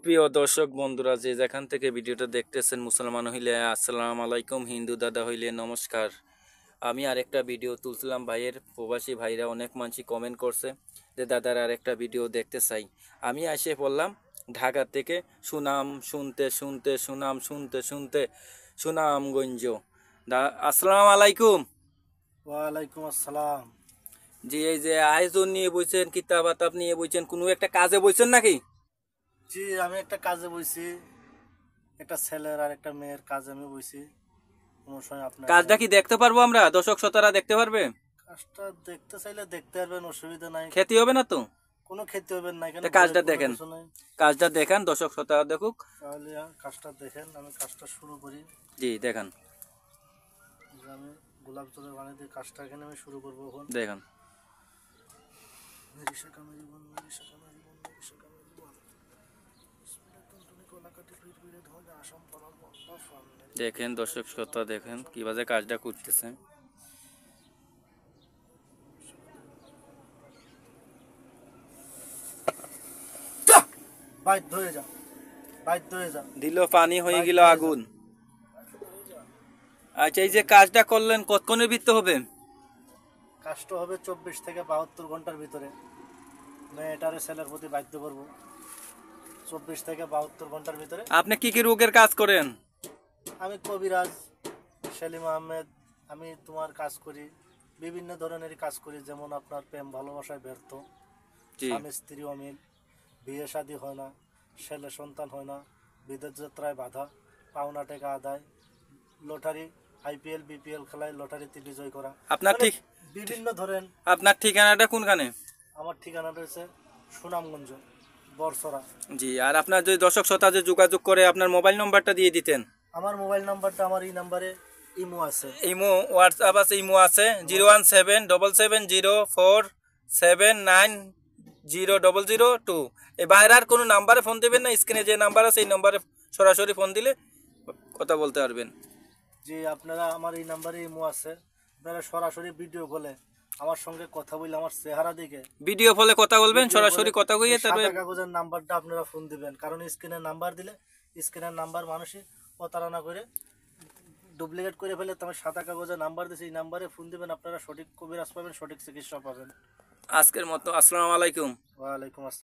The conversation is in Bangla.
প্রিয় দর্শক বন্ধুরা, যে যেখান থেকে ভিডিওটা দেখতেছেন, মুসলমান হইলে আসসালামু আলাইকুম, হিন্দু দাদা হইলে নমস্কার। আমি আরেকটা ভিডিও তুলছিলাম ভাইয়ের, প্রবাসী ভাইরা অনেক মানুষই কমেন্ট করছে যে দাদার আরেকটা ভিডিও দেখতে চাই। আমি এসে বললাম ঢাকা থেকে সুনাম শুনতে শুনতে সুনাম শুনতে শুনতে সুনামগঞ্জ। আসসালামু আলাইকুম। ওয়ালাইকুম আসসালাম। জি, এই যে আয়োজন নিয়ে বইছেন, কিতাব আতাব নিয়ে বইছেন, কোনো একটা কাজে বইছেন নাকি? জি, আমি একটা কাজে বইছি, একটা ছেলের আর একটা মেয়ের কাজে আমি বইছি। কোনো সময় আপনার কাজটা কি দেখতে পারবো আমরা? দর্শক শ্রোতারা দেখতে পারবে? কাজটা দেখতে চাইলে দেখতে পারবেন, অসুবিধা নাই। ক্ষতি হবে না তো? কোনো ক্ষতি হবে না, এখানে কাজটা ভয়ের কোনো দেখেন, কিছু নাই। কাজটা দেখান, দর্শক শ্রোতারা দেখুক। তাহলে কাজটা দেখেন, আমি কাজটা শুরু করি। জি দেখান, যে আমি গোলাপ জলের পানি দিয়ে কাজটা এখানে আমি শুরু করবো এখন। দেখান। মেরি শাখা মেরি বোন, মেরি শাখা মেরি বোন, মেরি শাখা মেরি বোন। বিসমিল্লাহ টুনটুনি কলাকাটি ফিট ফিরে ধরে আসাম পরাম বাফাম। দেখেন দর্শক শ্রোতা, দেখেন কিভাবে কাজটা করতেছে। বাধ্য হয়ে যা, বাধ্য হয়ে যা। দিল পানি হয়ে গেল আগুন। আচ্ছা, এই যে কাজটা করলেন কতক্ষণের ভিতরে হবে? কাজটা হবে 24 থেকে 72 ঘন্টার ভিতরে। মেয়েটারে ছেলের প্রতি বাধ্য করবো 24 থেকে 72 ঘন্টার ভিতরে। আপনি কি কি রোগের কাজ করেন? আমি কবিরাজ সেলিম আহমেদ। আমি তোমার কাজ করি, বিভিন্ন ধরনের কাজ করি, যেমন আপনার প্রেম ভালোবাসায় ব্যর্থ, জি। স্বামী স্ত্রী অমিল, বিয়ে শাদী হয় না, ছেলে সন্তান হয় না, বিদেশ যাত্রায় বাধা, পাওনা টাকা আদায়, লটারি, আইপিএল বিপিএল খেলায় লটারিতে বিজয় করা, আপনার মানে ঠিক বিভিন্ন ধরেন। আপনার ঠিকানাটা কোনখানে? আমার ঠিকানা রয়েছে সুনামগঞ্জ, বরসরা। জি, আর আপনার যদি দর্শক শ্রোতা যে যোগাযোগ করে, আপনার মোবাইল নম্বরটা দিয়ে দিতেন। আমার মোবাইল নাম্বারটা আমার এই নাম্বারে ইমো আছে। ইমো, হোয়াটসঅ্যাপ আছে, ইমো আছে 0177704790002। এই বাইরে আর কোনো নাম্বারে ফোন দেবেন না, স্ক্রিনে যে নাম্বার আছে এই নাম্বারে সরাসরি ফোন দিলে কথা বলতে পারবেন। যে আপনারা আমার এই নাম্বারে ইমো আছে, আপনারা সরাসরি ভিডিও কলে আমার সঙ্গে কথা বলে আমার চেহারা দেখে ভিডিও ফলে কথা বলবেন, ভিডিও সরাসরি কলে কথা কইয়ে এই তারপরে। সাদা কাগজের নাম্বারটা আপনারা ফোন দিবেন, কারণ স্ক্রিনের নাম্বার দিলে স্ক্রিনের নাম্বার মানুষই প্রতারণা করে ডুপ্লিকেট করে ফেলে। তো আমি সাদা কাগজের নাম্বার দিয়েছি, এই নাম্বারে ফোন দিবেন, আপনারা সঠিক কবিরাজ পাবেন, সঠিক চিকিৎসা পাবেন। আজকের মতো আসসালামু আলাইকুম। ওয়ালাইকুম আসসালাম।